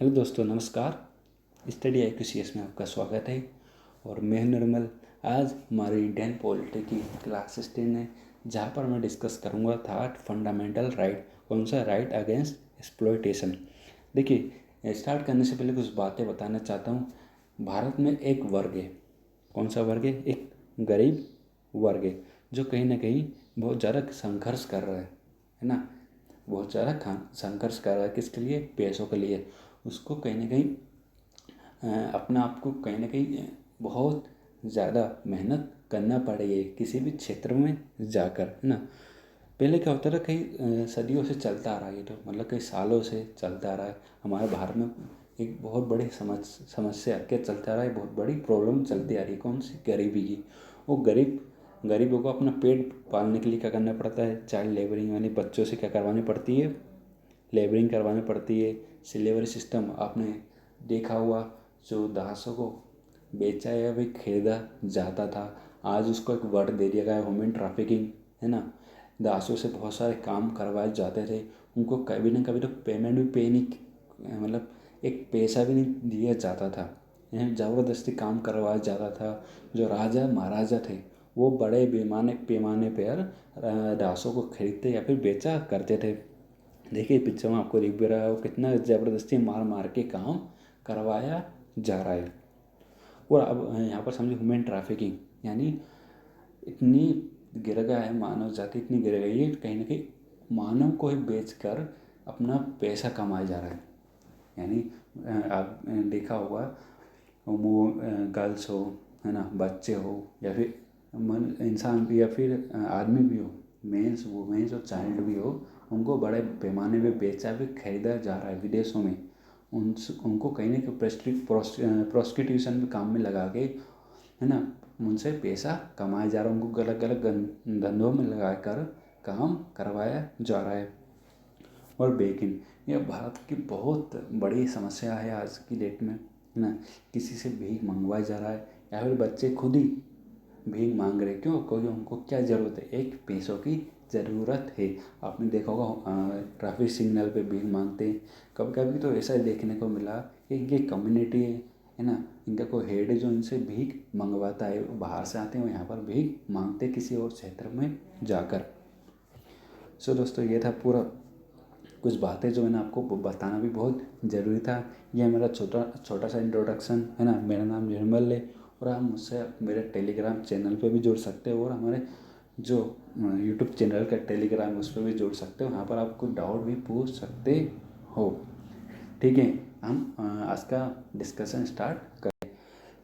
Hello दोस्तों, नमस्कार। Study IQCS में आपका स्वागत है और मैं निर्मल। आज हमारी इंडियन पॉलिटी की क्लास 16 है, जहाँ पर मैं डिस्कस करूँगा थर्ड फंडामेंटल राइट। कौन सा? Right against exploitation. देखिए, स्टार्ट करने से पहले कुछ बातें बताना चाहता हूँ। भारत में एक वर्ग है। कौन सा वर्ग है? एक गरीब वर्ग है, जो कहीं ना कहीं बहुत ज़्यादा संघर्ष कर रहा है ना। बहुत ज़्यादा संघर्ष कर रहा है। किसके लिए? पैसों के लिए। उसको कहीं ना कहीं अपने आप को कहीं ना कहीं बहुत ज़्यादा मेहनत करना पड़ेगी किसी भी क्षेत्र में जाकर, है ना। पहले क्या होता था, कई सदियों से चलता आ रहा है, ये तो मतलब कई सालों से चलता आ रहा है। हमारे भारत में एक बहुत बड़ी समस्या क्या चलता आ रहा है, बहुत बड़ी प्रॉब्लम चलती आ रही है। कौन सी? गरीबी की। वो गरीबों को अपना पेट पालने के लिए क्या करना पड़ता है? चाइल्ड लेबरिंग, यानी बच्चों से क्या करवानी पड़ती है? लेबरिंग करवानी पड़ती है। सिलेवरी सिस्टम आपने देखा हुआ, जो दासों को बेचा या भी खरीदा जाता था, आज उसको एक वर्ड दे दिया गया है, ह्यूमन ट्रैफिकिंग, है ना। दासों से बहुत सारे काम करवाए जाते थे। उनको कभी ना कभी तो पेमेंट भी पे नहीं, मतलब एक पैसा भी नहीं दिया जाता था। ज़बरदस्ती काम करवाया जाता था। जो राजा महाराजा थे, वो बड़े पैमाने पर दासों को खरीदते या फिर बेचा करते थे। देखिए, पिक्चर में आपको दिख भी रहा है, वो कितना ज़बरदस्ती मार मार के काम करवाया जा रहा है। और अब यहाँ पर समझिए ह्यूमन ट्रैफिकिंग, यानी इतनी गिर गया है, मानव जाति इतनी गिर गई है, कहीं ना कहीं मानव को ही बेचकर अपना पैसा कमाया जा रहा है। यानी आप देखा होगा, वो गर्ल्स हो, है ना, बच्चे हो, या फिर इंसान भी, या फिर आदमी भी हो, मेंस वुमेन्स और चाइल्ड भी हो, उनको बड़े पैमाने पे बेचा भी खरीदा जा रहा है विदेशों में। उनको कहीं ना कहीं प्रोस्टिट्यूशन में काम में लगा के, है ना, उनसे पैसा कमाया जा रहा है। उनको अलग अलग धंधों में लगा कर काम करवाया जा रहा है। और बेकिंग, यह भारत की बहुत बड़ी समस्या है आज की डेट में, है ना। किसी से भीख मंगवाया जा रहा है, या फिर बच्चे खुद ही भीख मांग रहे। क्यों? क्योंकि उनको क्या ज़रूरत है? एक पैसों की ज़रूरत है। आपने देखा होगा, ट्रैफिक सिग्नल पे भीख मांगते हैं। कभी कभी तो ऐसा देखने को मिला कि ये कम्युनिटी है ना, इनका कोई हेड है जो इनसे भीख मंगवाता है। वो बाहर से आते हैं, वो यहाँ पर भीख मांगते किसी और क्षेत्र में जाकर। सो दोस्तों, ये था पूरा कुछ बातें जो मैंने आपको बताना भी बहुत ज़रूरी था। यह मेरा छोटा सा इंट्रोडक्शन, है ना। मेरा नाम निर्मल है, और आप मुझसे मेरे टेलीग्राम चैनल पे भी जुड़ सकते हो, और हमारे जो यूट्यूब चैनल का टेलीग्राम उस पर भी जुड़ सकते हो। वहाँ पर आप कोई डाउट भी पूछ सकते हो। ठीक है, हम आज का डिस्कशन स्टार्ट करें।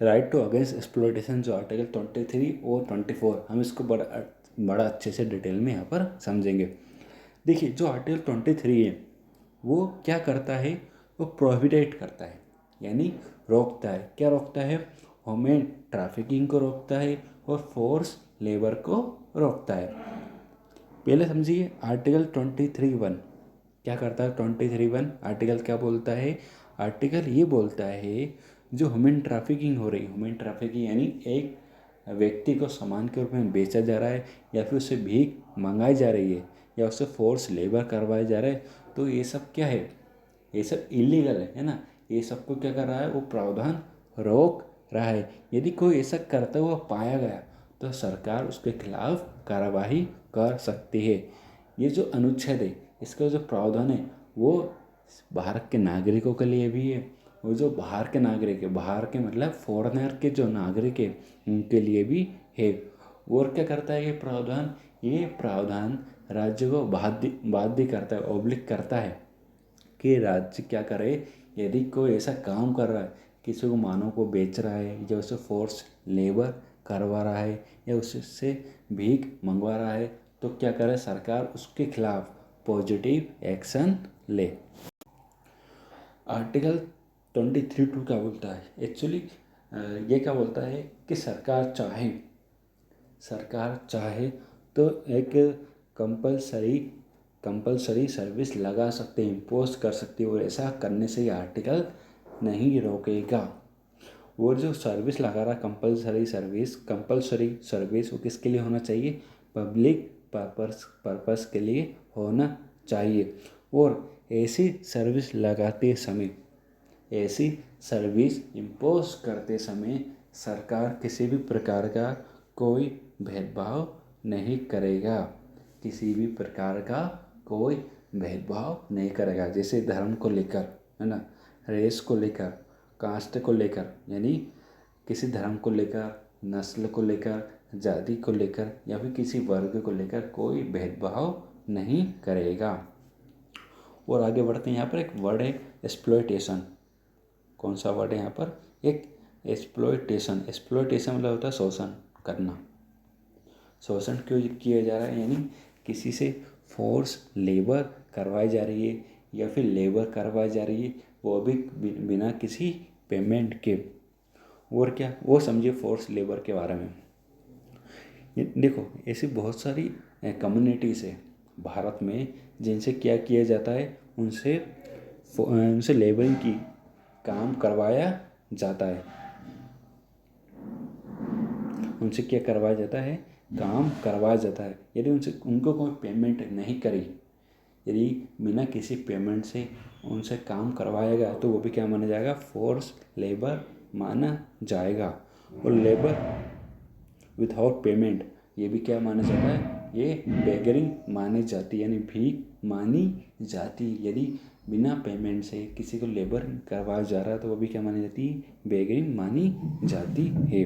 राइट टू अगेंस्ट एक्सप्लॉयटेशन, जो आर्टिकल 23 और 24, हम इसको बड़ा अच्छे से डिटेल में यहाँ पर समझेंगे। देखिए, जो आर्टिकल 23 है वो क्या करता है? वो प्रोहिबिट करता है, यानी रोकता है। क्या रोकता है? ह्यूमन ट्रैफिकिंग को रोकता है और फोर्स लेबर को रोकता है। पहले समझिए आर्टिकल 23(1 क्या करता है। 23(1 आर्टिकल क्या बोलता है? आर्टिकल ये बोलता है, जो ह्यूमन ट्रैफिकिंग हो रही है, ह्यूमन ट्रैफिकिंग यानी एक व्यक्ति को सामान के रूप में बेचा जा रहा है, या फिर उससे भीख मंगाई जा रही है, या उससे फोर्स लेबर करवाया जा रहा है, तो ये सब क्या है? ये सब इलीगल है ना। ये सबको क्या कर रहा है? वो प्रावधान रोक रहा है। यदि कोई ऐसा करता हुआ पाया गया तो सरकार उसके खिलाफ कार्रवाई कर सकती है। ये जो अनुच्छेद है, इसका जो प्रावधान है, वो भारत के नागरिकों के लिए भी है। वो जो बाहर के नागरिक है, बाहर के मतलब फॉरेनर के जो नागरिक है, उनके लिए भी है। और क्या करता है ये प्रावधान? ये प्रावधान राज्य को बाध्य करता है, ऑब्लिक करता है कि राज्य क्या करे। यदि कोई ऐसा काम कर रहा है, किसी को मानव को बेच रहा है, या उसे फोर्स लेबर करवा रहा है, या उससे भीख मंगवा रहा है, तो क्या करे सरकार? उसके खिलाफ पॉजिटिव एक्शन ले। आर्टिकल 23(2 क्या बोलता है? एक्चुअली ये क्या बोलता है कि सरकार चाहे तो एक कंपलसरी सर्विस लगा सकते हैं, इम्पोज कर सकती है, और ऐसा करने से ये आर्टिकल नहीं रोकेगा। वो जो सर्विस लगा रहा कंपलसरी सर्विस वो किसके लिए होना चाहिए? पब्लिक पर्पस के लिए होना चाहिए। और ऐसी सर्विस लगाते समय ऐसी सर्विस इम्पोज करते समय सरकार किसी भी प्रकार का कोई भेदभाव नहीं करेगा, किसी भी प्रकार का कोई भेदभाव नहीं करेगा। जैसे धर्म को लेकर, है ना, रेस को लेकर, कास्ट को लेकर, यानी किसी धर्म को लेकर, नस्ल को लेकर, जाति को लेकर या फिर किसी वर्ग को लेकर कोई भेदभाव नहीं करेगा। और आगे बढ़ते हैं। यहाँ पर एक वर्ड है एक्सप्लॉयटेशन। कौन सा वर्ड है यहाँ पर? एक एक्सप्लॉयटेशन। एक्सप्लॉयटेशन मतलब होता है शोषण करना। शोषण क्यों किया जा रहा है? यानी किसी से फोर्स लेबर करवाई जा रही है या फिर लेबर करवाई जा रही है, वो भी बिना किसी पेमेंट के। और क्या, वो समझिए फोर्स लेबर के बारे में। देखो, ऐसी बहुत सारी कम्युनिटीज़ है भारत में जिनसे क्या किया जाता है, उनसे लेबरिंग की काम करवाया जाता है। उनसे क्या करवाया जाता है? काम करवाया जाता है। यदि उनको कोई पेमेंट नहीं करी, यदि बिना किसी पेमेंट से उनसे काम करवाया गया तो वो भी क्या माना जाएगा? फोर्स लेबर माना जाएगा। और लेबर विदाउट पेमेंट, ये भी क्या माना जाता है? ये बेगरिंग मानी जाती है, यानी भीख मानी जाती। यदि बिना पेमेंट से किसी को लेबर करवाया जा रहा है तो वो भी क्या मानी जाती है? बेगरिंग मानी जाती है।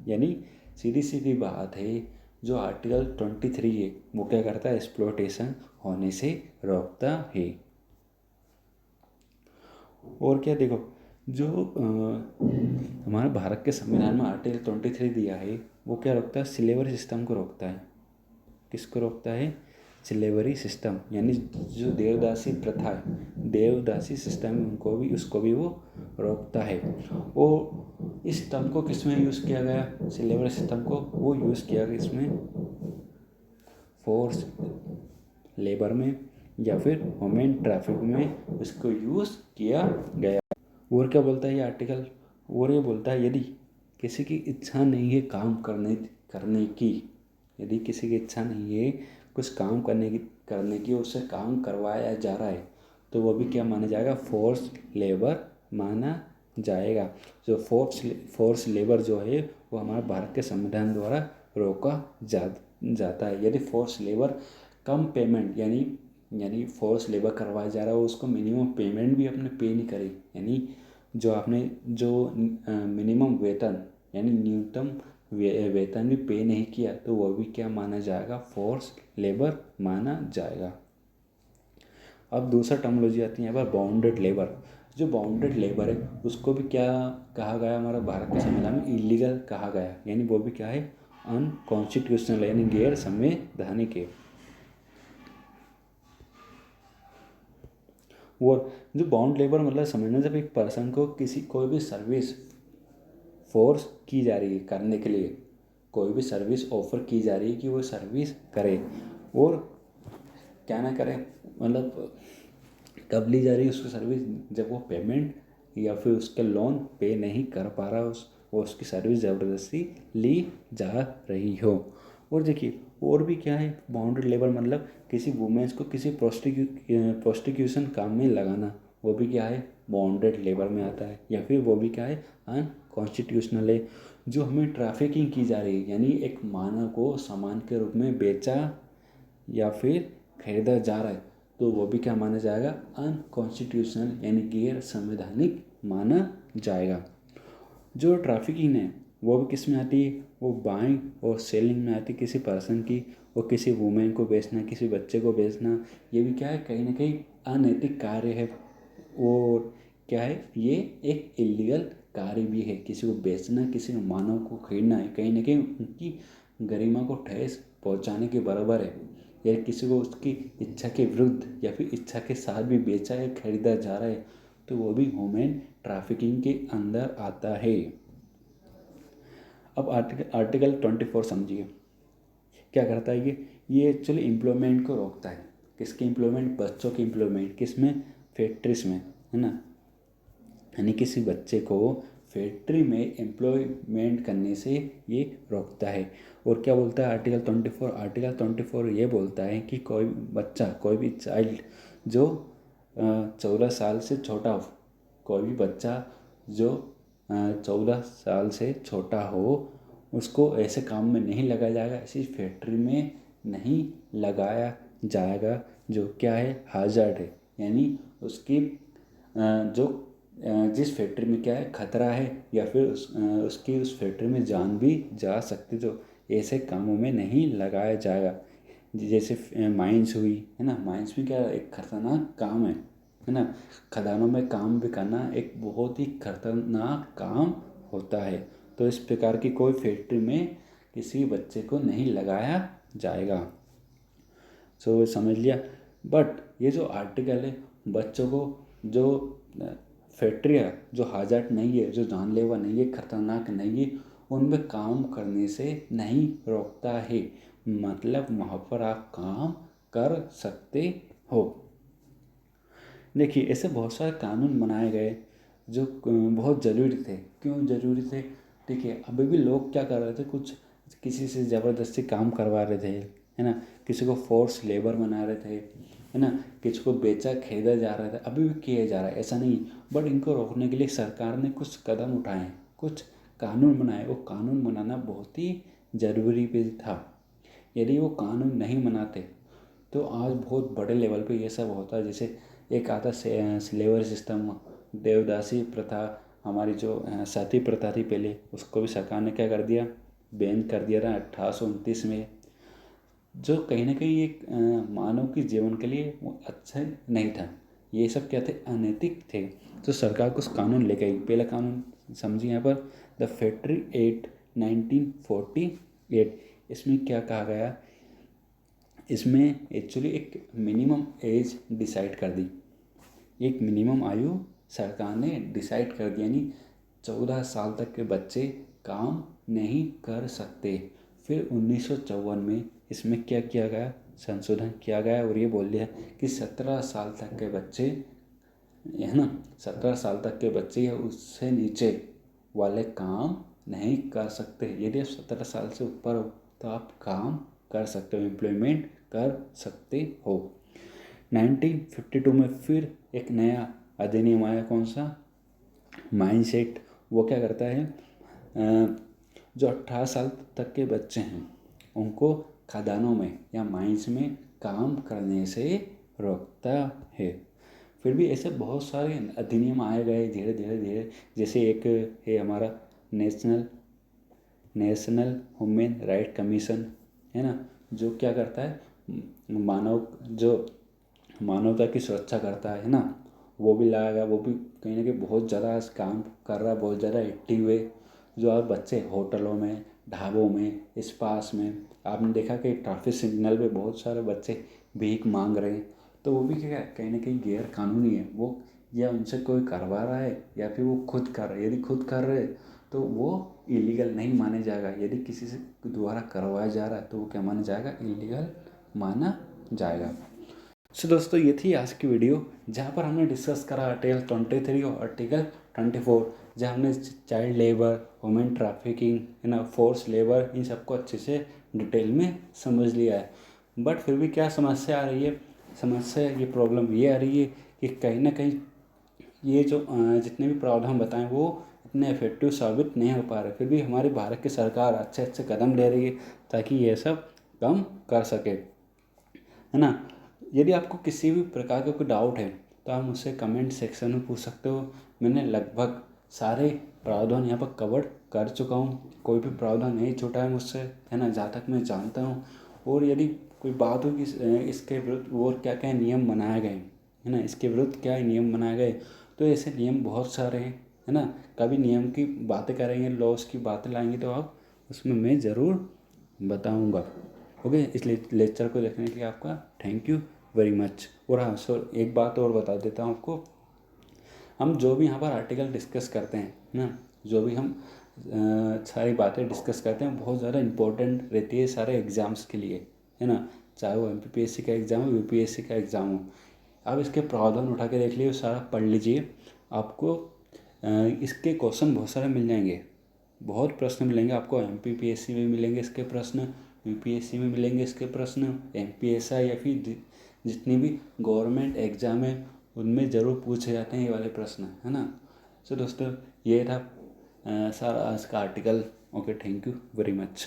यानी सीधी सीधी बात है, जो आर्टिकल 23 है वो क्या करता है? एक्सप्लॉयटेशन होने से रोकता है। और क्या, देखो, जो हमारे भारत के संविधान में आर्टिकल 23 दिया है वो क्या रोकता है? स्लेवरी सिस्टम को रोकता है। किसको रोकता है? स्लेवरी सिस्टम, यानी जो देवदासी प्रथा है, देवदासी सिस्टम, उसको भी वो रोकता है। और इस टर्म को किस में यूज़ किया गया? स्लेवरी सिस्टम को वो यूज़ किया गया इसमें फोर्स लेबर में या फिर ह्यूमन ट्रैफिक में इसको यूज़ किया गया। और क्या बोलता है ये आर्टिकल? और ये बोलता है, यदि किसी की इच्छा नहीं है काम करने की, यदि किसी की इच्छा नहीं है कुछ काम करने की उससे काम करवाया जा रहा है तो वो भी क्या माना जाएगा? फोर्स लेबर माना जाएगा। जो फोर्स लेबर जो है वो हमारे भारत के संविधान द्वारा रोका जाता है। यदि फोर्स लेबर कम पेमेंट, यानी फोर्स लेबर करवाया जा रहा है उसको मिनिमम पेमेंट भी अपने पे नहीं करे, यानी जो मिनिमम वेतन यानी न्यूनतम वेतन भी पे नहीं किया तो वो भी क्या माना जाएगा? फोर्स लेबर माना जाएगा। अब दूसरा टर्मोलॉजी आती है यहाँ पर बाउंडेड लेबर। जो बाउंडेड लेबर है उसको भी क्या कहा गया हमारा भारत के संविधान में? इलीगल कहा गया, यानी वो भी क्या है? अनकॉन्स्टिट्यूशनल, यानी गैर संवैधानिक है। और जो बाउंड लेबर मतलब समझना, जब एक पर्सन को कोई भी सर्विस फोर्स की जा रही है करने के लिए, कोई भी सर्विस ऑफर की जा रही है कि वो सर्विस करे और क्या ना करे, मतलब कब ली जा रही है उसकी सर्विस? जब वो पेमेंट या फिर उसका लोन पे नहीं कर पा रहा, वो उसकी सर्विस ज़बरदस्ती ली जा रही हो। और देखिए, और भी क्या है बाउंड्री लेबर मतलब? किसी वुमेन्स को किसी प्रोस्टिक्यूशन काम में लगाना, वो भी क्या है? बाउंडेड लेबर में आता है। या फिर वो भी क्या है? अनकॉन्स्टिट्यूशनल है। जो हमें ट्रैफिकिंग की जा रही है, यानी एक मानव को सामान के रूप में बेचा या फिर खरीदा जा रहा है तो वो भी क्या माना जाएगा? अनकॉन्स्टिट्यूशनल, यानी गैर संवैधानिक माना जाएगा। जो ट्रैफिकिंग है वो भी किस में आती है? वो बाइंग और सेलिंग में आती है, किसी पर्सन की और किसी वुमेन को बेचना, किसी बच्चे को बेचना, ये भी क्या है? कहीं ना कहीं अनैतिक कार्य है। और क्या है? ये एक इलीगल कार्य भी है। किसी को बेचना, किसी मानव को खरीदना है, कहीं ना कहीं उनकी गरिमा को ठेस पहुंचाने के बराबर है। या किसी को उसकी इच्छा के विरुद्ध या फिर इच्छा के साथ भी बेचा या खरीदा जा रहा है तो वो भी ह्यूमन ट्रैफिकिंग के अंदर आता है। अब आर्टिकल 24 समझिए क्या करता है ये एक्चुअली एम्प्लॉयमेंट को रोकता है। किसकी एम्प्लॉयमेंट? बच्चों की एम्प्लॉयमेंट। किस में? फैक्ट्रीज में, है ना। यानी किसी बच्चे को फैक्ट्री में एम्प्लॉयमेंट करने से ये रोकता है। और क्या बोलता है आर्टिकल 24? आर्टिकल 24 ये बोलता है कि कोई बच्चा, कोई भी चाइल्ड जो 14 साल से छोटा हो, कोई भी बच्चा जो 14 साल से छोटा हो उसको ऐसे काम में नहीं लगाया जाएगा, ऐसी फैक्ट्री में नहीं लगाया जाएगा जो क्या है, हाजार्ड है। यानी उसकी जो जिस फैक्ट्री में क्या है, खतरा है, या फिर उसकी उस फैक्ट्री में जान भी जा सकती, तो ऐसे कामों में नहीं लगाया जाएगा। जैसे माइंस हुई है ना, माइंस में क्या एक खतरनाक काम है ना। खदानों में काम भी करना एक बहुत ही खतरनाक काम होता है। तो इस प्रकार की कोई फैक्ट्री में किसी बच्चे को नहीं लगाया जाएगा। सो समझ लिया। बट ये जो आर्टिकल है बच्चों को जो फैक्ट्री है जो हाजार्ड नहीं है, जो जानलेवा नहीं है, खतरनाक नहीं है, उनमें काम करने से नहीं रोकता है। मतलब वहाँ पर आप काम कर सकते हो। देखिए ऐसे बहुत सारे कानून बनाए गए जो बहुत ज़रूरी थे। क्यों ज़रूरी थे? देखिए अभी भी लोग क्या कर रहे थे, कुछ किसी से ज़बरदस्ती काम करवा रहे थे, है ना, किसी को फोर्स लेबर बना रहे थे, है ना, किसी को बेचा खरीदा जा रहा था, अभी भी किया जा रहा है, ऐसा नहीं। बट इनको रोकने के लिए सरकार ने कुछ कदम उठाए, कुछ कानून बनाए। वो कानून बनाना बहुत ही ज़रूरी भी था। यदि वो कानून नहीं बनाते तो आज बहुत बड़े लेवल पे ये सब होता है। जैसे एक आता स्लेवर सिस्टम, देवदासी प्रथा, हमारी जो सती प्रथा थी पहले, उसको भी सरकार ने क्या कर दिया, बैन कर दिया था 1829 में। जो कहीं ना कहीं एक मानव के जीवन के लिए वो अच्छा नहीं था। ये सब क्या थे, अनैतिक थे। तो सरकार कुछ कानून लेके आई। पहला कानून समझिए यहाँ पर, द फैक्ट्री एक्ट 1948। इसमें क्या कहा गया, इसमें एक्चुअली एक मिनिमम एज डिसाइड कर दी। एक मिनिमम आयु सरकार ने डिसाइड कर दी, यानी 14 साल तक के बच्चे काम नहीं कर सकते। फिर 1954 में इसमें क्या किया गया, संशोधन किया गया और ये बोल दिया कि 17 साल तक के बच्चे, है ना, 17 साल तक के बच्चे या उससे नीचे वाले काम नहीं कर सकते। यदि आप 17 साल से ऊपर हो तो आप काम कर सकते हो, एम्प्लॉयमेंट कर सकते हो। 1952 में फिर एक नया अधिनियम आया, कौन सा, माइंस एक्ट। वो क्या करता है, जो 18 साल तक के बच्चे हैं उनको खदानों में या माइंस में काम करने से रोकता है। फिर भी ऐसे बहुत सारे अधिनियम आए गए धीरे धीरे धीरे। जैसे एक है हमारा नेशनल ह्यूमन राइट कमीशन, है ना, जो क्या करता है, मानवता की सुरक्षा करता है ना, वो भी लाया गया। वो भी कहीं ना कहीं बहुत ज़्यादा काम कर रहा है, बहुत ज़्यादा एक्टिव है। जो आप बच्चे होटलों में, ढाबों में, स्पास में, आपने देखा कि ट्रैफिक सिग्नल पे बहुत सारे बच्चे भीख मांग रहे हैं, तो वो भी क्या कहीं ना कहीं गैर कानूनी है। वो या उनसे कोई करवा रहा है या फिर वो खुद कर रहे हैं। यदि खुद कर रहे तो वो इलीगल नहीं माने जाएगा। यदि किसी से द्वारा करवाया जा रहा है तो वो क्या माना जाएगा, इलीगल माना जाएगा। सो दोस्तों ये थी आज की वीडियो, जहाँ पर हमने डिस्कस करा आर्टिकल 23 और आर्टिकल 24, जहाँ हमने चाइल्ड लेबर, वुमेन ट्रैफिकिंग, है ना, फोर्स लेबर, इन सबको अच्छे से डिटेल में समझ लिया है। बट फिर भी क्या समस्या आ रही है, समस्या ये प्रॉब्लम ये आ रही है कि कहीं ना कहीं ये जो जितने भी प्रावधान बताएं वो इतने इफेक्टिव साबित नहीं हो पा रहे। फिर भी हमारी भारत की सरकार अच्छे अच्छे कदम ले रही है ताकि ये सब कम कर सके, है ना। यदि आपको किसी भी प्रकार का कोई डाउट है तो आप मुझसे कमेंट सेक्शन में पूछ सकते हो। मैंने लगभग सारे प्रावधान यहाँ पर कवर कर चुका हूँ, कोई भी प्रावधान नहीं छूटा है मुझसे, है ना, जहाँ तक मैं जानता हूँ। और यदि कोई बात हो कि इसके विरुद्ध और क्या क्या नियम बनाए गए, है ना, इसके विरुद्ध क्या नियम बनाए गए, तो ऐसे नियम बहुत सारे हैं, है ना। कभी नियम की बातें करेंगे, लॉस की बातें लाएंगे तो आप उसमें मैं ज़रूर बताऊँगा। ओके, इस लेक्चर को देखने के लिए आपका थैंक यू वेरी मच। और हाँ सर, एक बात और बता देता हूँ आपको, हम जो भी यहाँ पर आर्टिकल डिस्कस करते हैं ना, जो भी हम सारी बातें डिस्कस करते हैं बहुत ज़्यादा इम्पोर्टेंट रहती है सारे एग्ज़ाम्स के लिए, है ना। चाहे वो MPPSC का एग्ज़ाम हो, UPSC का एग्ज़ाम हो, आप इसके प्रावधान उठा के देख लीजिए, सारा पढ़ लीजिए। आपको इसके क्वेश्चन बहुत सारे मिल जाएंगे, बहुत प्रश्न मिलेंगे आपको। MPPSC में मिलेंगे इसके प्रश्न, UPSC में मिलेंगे इसके प्रश्न, MPSI या फिर जितनी भी गवर्नमेंट एग्ज़ाम है उनमें ज़रूर पूछे जाते हैं ये वाले प्रश्न, है ना। सो दोस्तों ये था सारा आज का article. Okay, thank you very much.